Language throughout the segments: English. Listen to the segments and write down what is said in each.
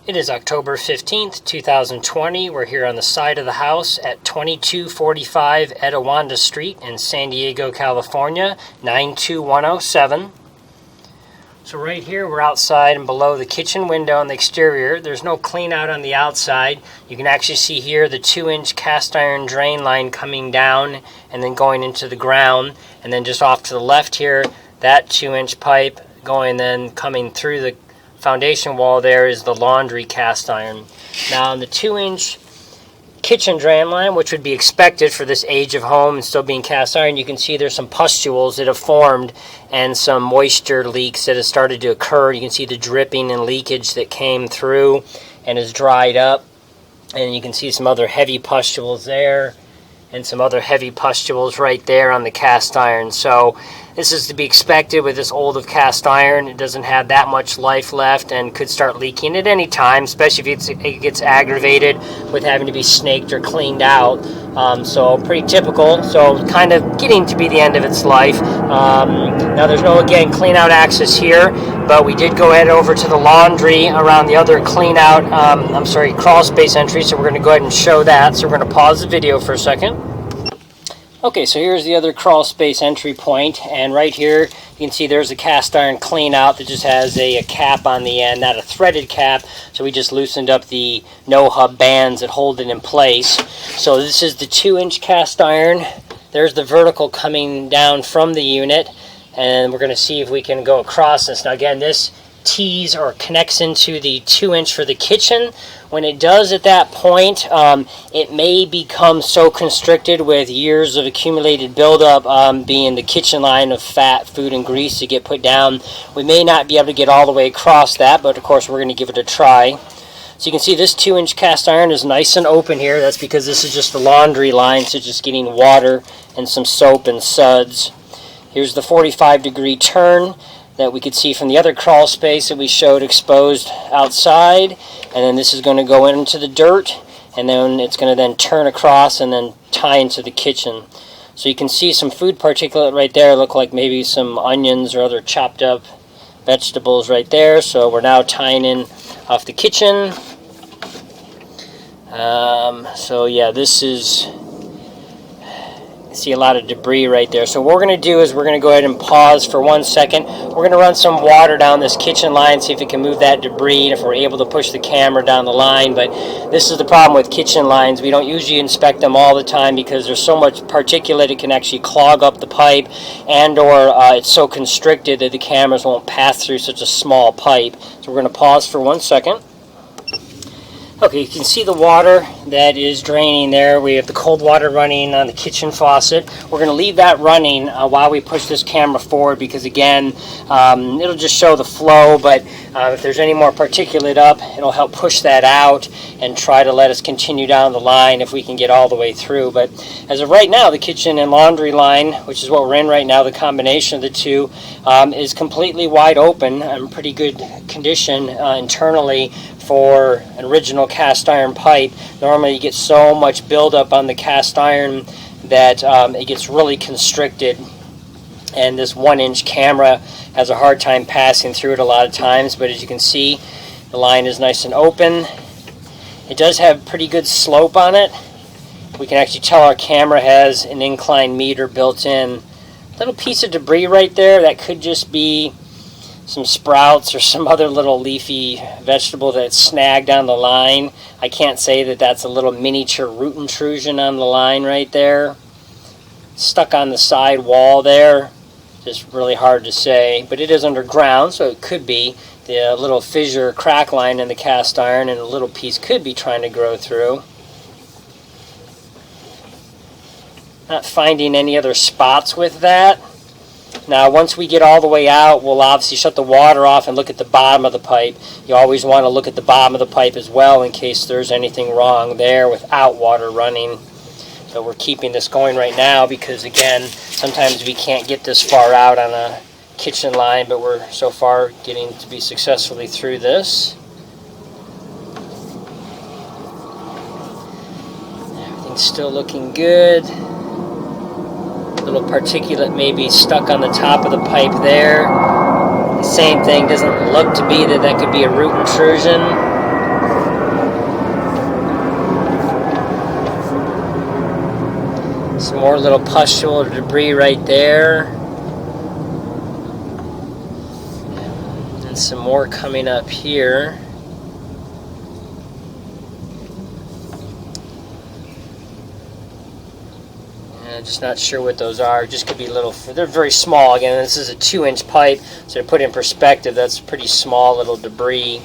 It is October 15th, 2020. We're here on the side of the house at 2245 Etiwanda Street in San Diego, California, 92107. So right here we're outside and below the kitchen window on the exterior. There's no clean out on the outside. You can actually see here the 2-inch cast iron drain line coming down and then going into the ground. And then just off to the left here, that 2-inch pipe going then coming through the foundation wall there is the laundry cast iron. Now on the 2-inch kitchen drain line, which would be expected for this age of home and still being cast iron, you can see there's some pustules that have formed and some moisture leaks that have started to occur. You can see the dripping and leakage that came through and has dried up, and you can see some other heavy pustules there and some other heavy pustules right there on the cast iron. So this is to be expected with this old of cast iron. It doesn't have that much life left and could start leaking at any time, especially if it gets aggravated with having to be snaked or cleaned out. So pretty typical. So kind of getting to be the end of its life. Now there's no, again, clean out access here, but we did go ahead over to the laundry around the other clean out, crawl space entry. So we're going to go ahead and show that. So we're going to pause the video for a second. Okay, so here's the other crawl space entry point, and right here you can see there's a cast iron clean out that just has a cap on the end, not a threaded cap, so we just loosened up the no-hub bands that hold it in place. So this is the 2-inch cast iron. There's the vertical coming down from the unit, and we're going to see if we can go across this. Now again, this tees or connects into the 2-inch for the kitchen. When it does at that point, it may become so constricted with years of accumulated buildup, being the kitchen line of fat, food, and grease to get put down. We may not be able to get all the way across that, but of course we're going to give it a try. So you can see this 2-inch cast iron is nice and open here. That's because this is just the laundry line, so just getting water and some soap and suds. Here's the 45-degree turn that we could see from the other crawl space that we showed exposed outside, and then this is going to go into the dirt, and then it's going to then turn across and then tie into the kitchen. So you can see some food particulate right there, look like maybe some onions or other chopped up vegetables right there. So we're now tying in off the kitchen. So yeah, this is, see a lot of debris right there. So what we're going to do is we're going to go ahead and pause for 1 second. We're going to run some water down this kitchen line, see if it can move that debris, if we're able to push the camera down the line. But this is the problem with kitchen lines. We don't usually inspect them all the time because there's so much particulate it can actually clog up the pipe, and or it's so constricted that the cameras won't pass through such a small pipe. So we're going to pause for 1 second. Okay, you can see the water that is draining there. We have the cold water running on the kitchen faucet. We're going to leave that running while we push this camera forward because, again, it'll just show the flow, but if there's any more particulate up, it'll help push that out and try to let us continue down the line if we can get all the way through. But as of right now, the kitchen and laundry line, which is what we're in right now, the combination of the two, is completely wide open and pretty good condition internally for an original cast iron pipe. Normally you get so much buildup on the cast iron that it gets really constricted, and this 1-inch camera has a hard time passing through it a lot of times. But as you can see, the line is nice and open. It does have pretty good slope on it. We can actually tell our camera has an incline meter built in. Little piece of debris right there, that could just be some sprouts or some other little leafy vegetable that's snagged on the line. I can't say that that's a little miniature root intrusion on the line right there. Stuck on the side wall there. Just really hard to say, but it is underground, so it could be the little fissure crack line in the cast iron, and a little piece could be trying to grow through. Not finding any other spots with that. Now, once we get all the way out, we'll obviously shut the water off and look at the bottom of the pipe. You always want to look at the bottom of the pipe as well in case there's anything wrong there without water running. So we're keeping this going right now because, again, sometimes we can't get this far out on a kitchen line, but we're so far getting to be successfully through this. Everything's still looking good. Little particulate may be stuck on the top of the pipe there. The same thing, doesn't look to be that could be a root intrusion. Some more little pustule debris right there. And some more coming up here. Just not sure what those are. Just could be little. They're very small. Again, this is a 2-inch pipe, so to put it in perspective, that's pretty small little debris.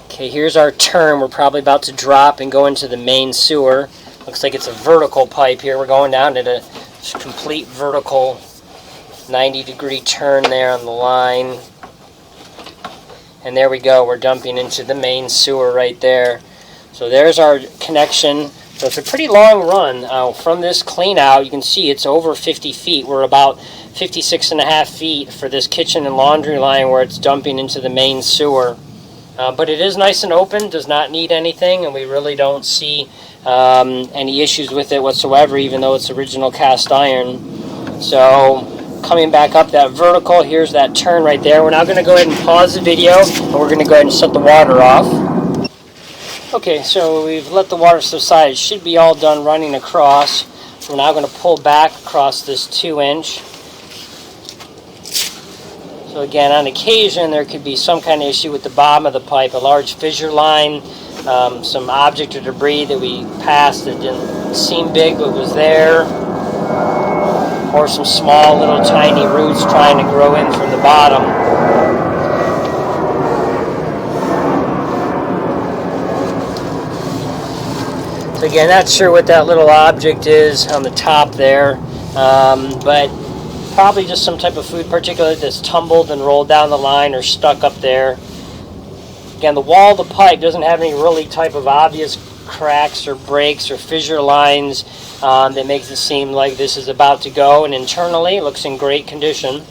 Okay, here's our turn. We're probably about to drop and go into the main sewer. Looks like it's a vertical pipe here. We're going down at a complete vertical 90-degree turn there on the line. And there we go. We're dumping into the main sewer right there. So there's our connection. So it's a pretty long run from this clean out. You can see it's over 50 feet. We're about 56.5 feet for this kitchen and laundry line where it's dumping into the main sewer. But it is nice and open, does not need anything, and we really don't see any issues with it whatsoever, even though it's original cast iron. So coming back up that vertical, here's that turn right there. We're now going to go ahead and pause the video, and we're going to go ahead and shut the water off. Okay, so we've let the water subside. It should be all done running across. We're now going to pull back across this 2-inch. So again, on occasion, there could be some kind of issue with the bottom of the pipe, a large fissure line, some object or debris that we passed that didn't seem big but was there, or some small little tiny roots trying to grow in from the bottom. So again, not sure what that little object is on the top there, but probably just some type of food particulate that's tumbled and rolled down the line or stuck up there. Again, the wall of the pipe doesn't have any really type of obvious cracks or breaks or fissure lines that makes it seem like this is about to go, and internally it looks in great condition.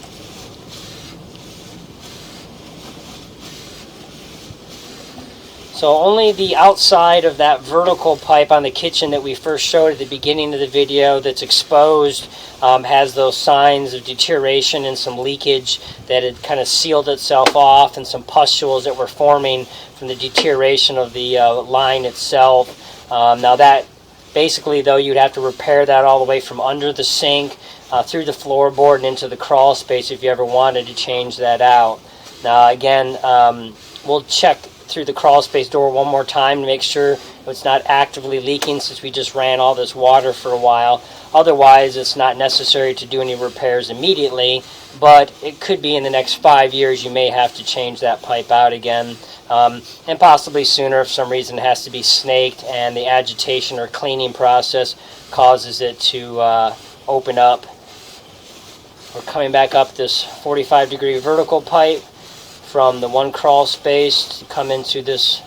So only the outside of that vertical pipe on the kitchen that we first showed at the beginning of the video that's exposed has those signs of deterioration and some leakage that had kind of sealed itself off, and some pustules that were forming from the deterioration of the line itself. Now that basically, though, you'd have to repair that all the way from under the sink through the floorboard and into the crawl space if you ever wanted to change that out. Now again, we'll check through the crawl space door one more time to make sure it's not actively leaking, since we just ran all this water for a while. Otherwise, it's not necessary to do any repairs immediately, but it could be in the next 5 years you may have to change that pipe out again, and possibly sooner if some reason it has to be snaked and the agitation or cleaning process causes it to open up. We're coming back up this 45-degree vertical pipe from the one crawl space to come into this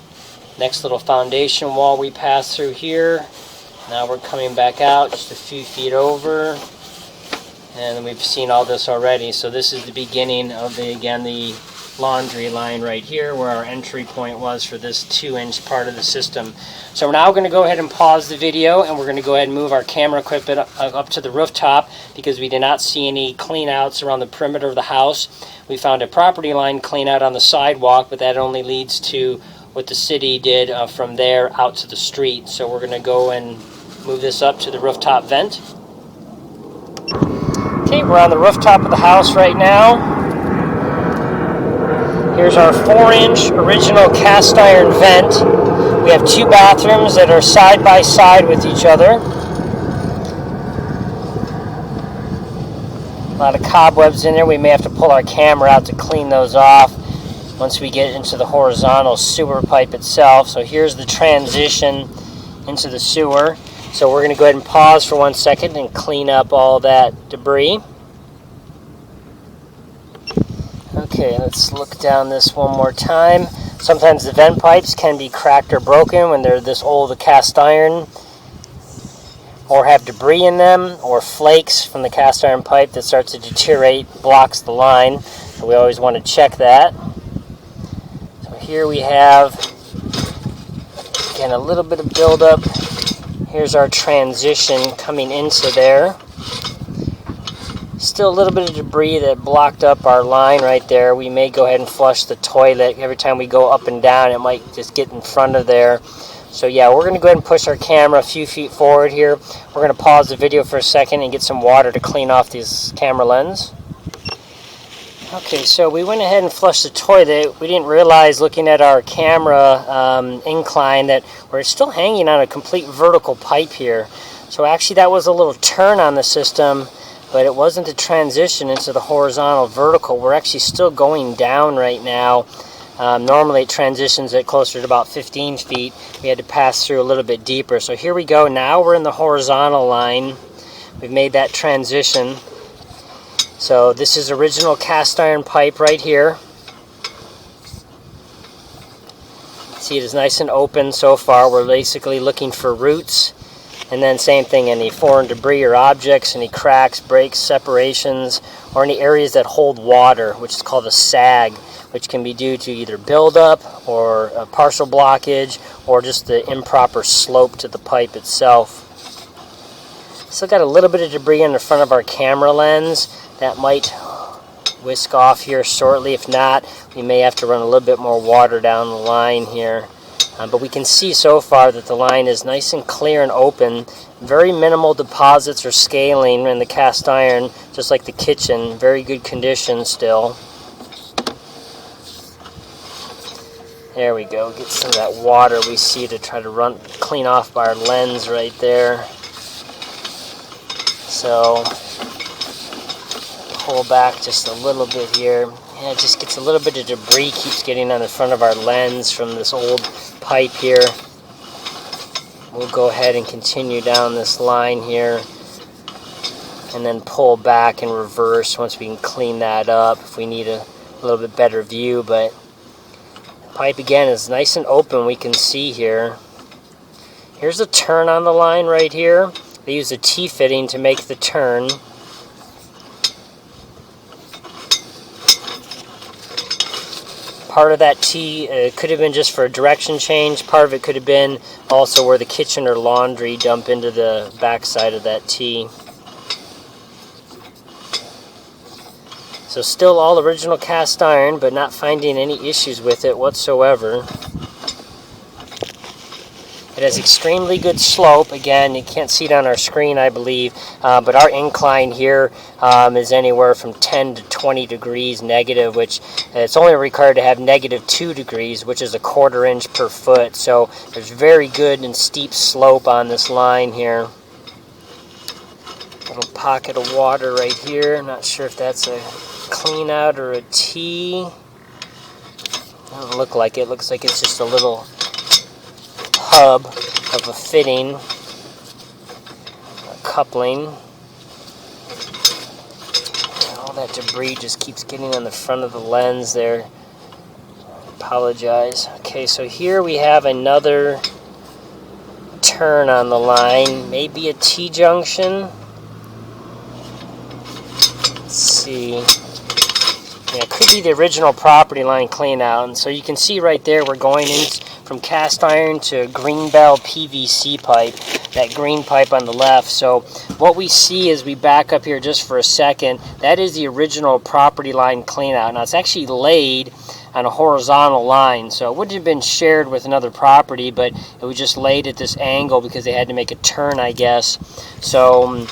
next little foundation wall we passed through here. Now we're coming back out just a few feet over, and we've seen all this already. So this is the beginning of the laundry line right here, where our entry point was for this 2-inch part of the system. So we're now going to go ahead and pause the video, and we're going to go ahead and move our camera equipment up to the rooftop, because we did not see any clean outs around the perimeter of the house. We found a property line clean out on the sidewalk, but that only leads to what the city did from there out to the street. So we're going to go and move this up to the rooftop vent. Okay, we're on the rooftop of the house right now. Here's our 4-inch original cast iron vent. We have 2 bathrooms that are side by side with each other. A lot of cobwebs in there. We may have to pull our camera out to clean those off once we get into the horizontal sewer pipe itself. So here's the transition into the sewer. So we're going to go ahead and pause for 1 second and clean up all that debris. Okay, let's look down this one more time. Sometimes the vent pipes can be cracked or broken when they're this old of cast iron, or have debris in them, or flakes from the cast iron pipe that starts to deteriorate, blocks the line. So we always want to check that. So here we have, again, a little bit of buildup. Here's our transition coming into there. Still a little bit of debris that blocked up our line right there. We may go ahead and flush the toilet. Every time we go up and down, it might just get in front of there. So yeah, we're going to go ahead and push our camera a few feet forward here. We're going to pause the video for a second and get some water to clean off this camera lens. Okay, so we went ahead and flushed the toilet. We didn't realize, looking at our camera incline, that we're still hanging on a complete vertical pipe here. So actually that was a little turn on the system, but it wasn't a transition into the horizontal vertical. We're actually still going down right now. Normally it transitions at closer to about 15 feet. We had to pass through a little bit deeper. So here we go. Now we're in the horizontal line. We've made that transition. So this is original cast iron pipe right here. See, it is nice and open so far. We're basically looking for roots. And then same thing, any foreign debris or objects, any cracks, breaks, separations, or any areas that hold water, which is called a sag, which can be due to either buildup or a partial blockage or just the improper slope to the pipe itself. Still got a little bit of debris in the front of our camera lens. That might whisk off here shortly. If not, we may have to run a little bit more water down the line here. But we can see so far that the line is nice and clear and open. Very minimal deposits or scaling in the cast iron, just like the kitchen. Very good condition still. There we go. Get some of that water we see to try to clean off our lens right there. So pull back just a little bit here. Yeah, it just gets a little bit of debris, keeps getting on the front of our lens from this old pipe here. We'll go ahead and continue down this line here and then pull back and reverse once we can clean that up if we need a little bit better view. But the pipe again is nice and open, we can see here. Here's a turn on the line right here. They use a T-fitting to make the turn. Part of that T could have been just for a direction change. Part of it could have been also where the kitchen or laundry dump into the backside of that T. So still all original cast iron, but not finding any issues with it whatsoever. It has extremely good slope. Again, you can't see it on our screen, I believe, but our incline here is anywhere from 10 to 20 degrees negative, which it's only required to have -2 degrees, which is a 1/4 inch per foot. So there's very good and steep slope on this line here. Little pocket of water right here. I'm not sure if that's a clean out or a T. Doesn't look like it. Looks like it's just a little hub of a fitting, a coupling. And all that debris just keeps getting on the front of the lens there. Apologize. Okay, so here we have another turn on the line, maybe a T-junction. Let's see. Yeah, it could be the original property line clean out. And so you can see right there we're going in from cast iron to green bell PVC pipe, that green pipe on the left. So what we see as we back up here just for a second, that is the original property line clean out. Now it's actually laid on a horizontal line, so it wouldn't have been shared with another property, but it was just laid at this angle because they had to make a turn, I guess. So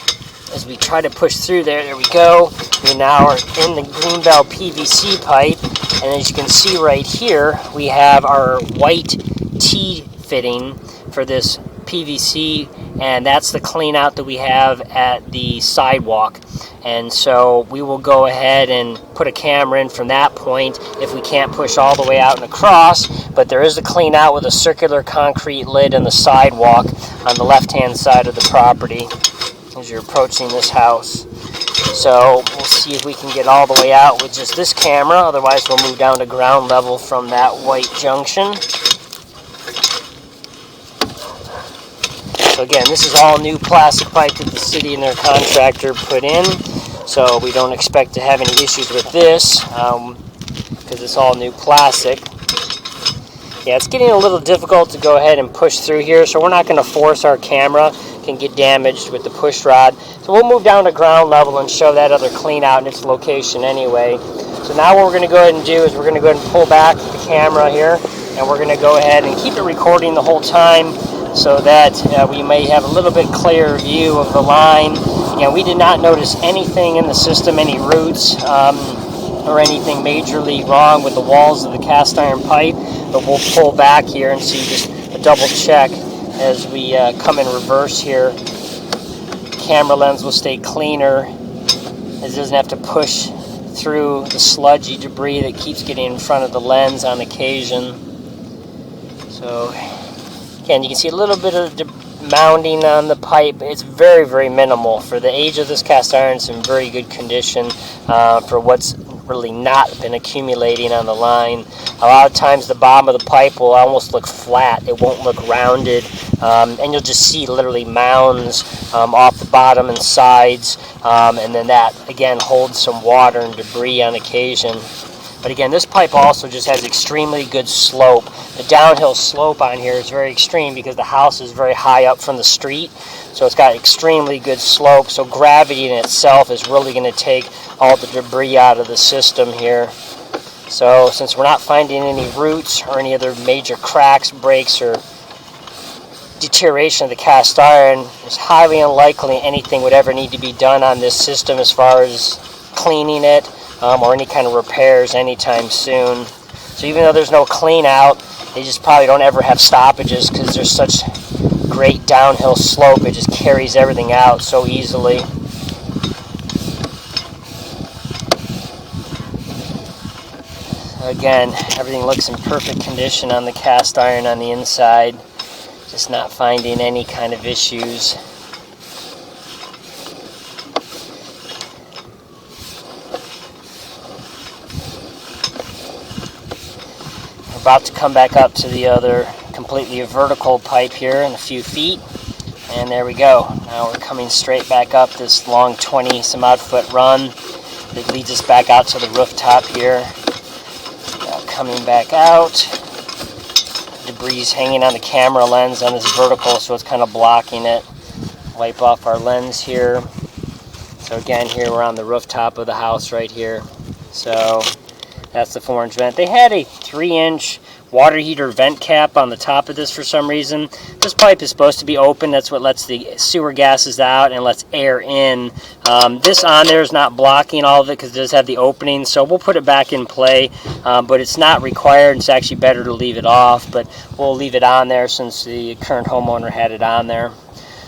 as we try to push through there we go. We now are in the green bell PVC pipe, and as you can see right here, we have our white T fitting for this PVC, and that's the clean out that we have at the sidewalk. And so we will go ahead and put a camera in from that point if we can't push all the way out and across, but there is a clean out with a circular concrete lid on the sidewalk on the left hand side of the property as you're approaching this house. So we'll see if we can get all the way out with just this camera, otherwise we'll move down to ground level from that white junction. So again, this is all new plastic pipe that the city and their contractor put in, so we don't expect to have any issues with this because it's all new plastic. Yeah, it's getting a little difficult to go ahead and push through here, so we're not going to force our camera. It can get damaged with the push rod. So we'll move down to ground level and show that other clean out in its location anyway. So now what we're going to go ahead and do is we're going to go ahead and pull back the camera here. and we're going to go ahead and keep it recording the whole time so that we may have a little bit clearer view of the line. And we did not notice anything in the system, any roots or anything majorly wrong with the walls of the cast iron pipe, but we'll pull back here and see just a double check as we come in reverse here. Camera lens will stay cleaner as it doesn't have to push through the sludgy debris that keeps getting in front of the lens on occasion. So again, you can see a little bit of mounding on the pipe. It's very, very minimal. For the age of this cast iron, it's in very good condition for what's really not been accumulating on the line. A lot of times the bottom of the pipe will almost look flat. It won't look rounded, and you'll just see literally mounds off the bottom and sides, and then that again holds some water and debris on occasion. But again, this pipe also just has extremely good slope. The downhill slope on here is very extreme because the house is very high up from the street. So it's got extremely good slope. So gravity in itself is really going to take all the debris out of the system here. So since we're not finding any roots or any other major cracks, breaks, or deterioration of the cast iron, it's highly unlikely anything would ever need to be done on this system as far as cleaning it. Or any kind of repairs anytime soon. So even though there's no clean out, they just probably don't ever have stoppages because there's such great downhill slope. It just carries everything out so easily. Again, everything looks in perfect condition on the cast iron on the inside. Just not finding any kind of issues. About to come back up to the other completely vertical pipe here in a few feet, and there we go. Now we're coming straight back up this long 20 some odd foot run that leads us back out to the rooftop here. Now coming back out, debris hanging on the camera lens on this vertical, so it's kind of blocking it. Wipe off our lens here. So again, here we're on the rooftop of the house right here. So that's the 4-inch vent. They had a 3-inch water heater vent cap on the top of this for some reason. This pipe is supposed to be open. That's what lets the sewer gases out and lets air in. This on there is not blocking all of it because it does have the opening, so we'll put it back in play, but it's not required. It's actually better to leave it off, but we'll leave it on there since the current homeowner had it on there.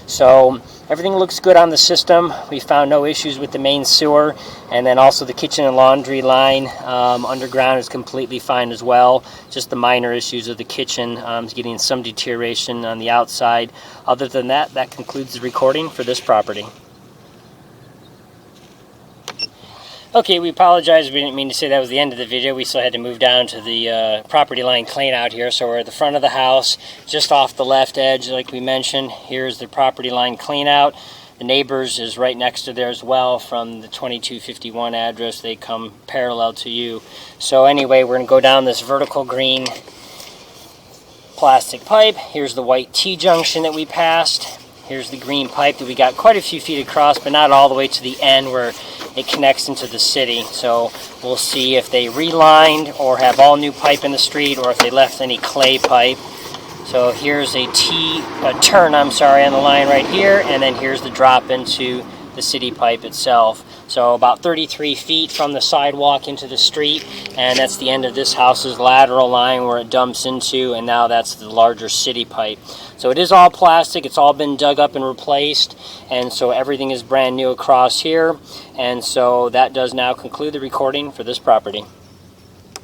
So everything looks good on the system. We found no issues with the main sewer, and then also the kitchen and laundry line underground is completely fine as well. Just the minor issues of the kitchen is getting some deterioration on the outside. Other than that, that concludes the recording for this property. Okay, we apologize. We didn't mean to say that was the end of the video. We still had to move down to the property line clean out here. So we're at the front of the house, just off the left edge, like we mentioned. Here's the property line clean out. The neighbors is right next to there as well from the 2251 address. They come parallel to you. So anyway, we're going to go down this vertical green plastic pipe. Here's the white T-junction that we passed. Here's the green pipe that we got quite a few feet across, but not all the way to the end where it connects into the city. So we'll see if they relined or have all new pipe in the street, or if they left any clay pipe. So here's a turn on the line right here, and then here's the drop into the city pipe itself. So about 33 feet from the sidewalk into the street, and that's the end of this house's lateral line where it dumps into, and now that's the larger city pipe. So it is all plastic. It's all been dug up and replaced, and so everything is brand new across here. And so that does now conclude the recording for this property.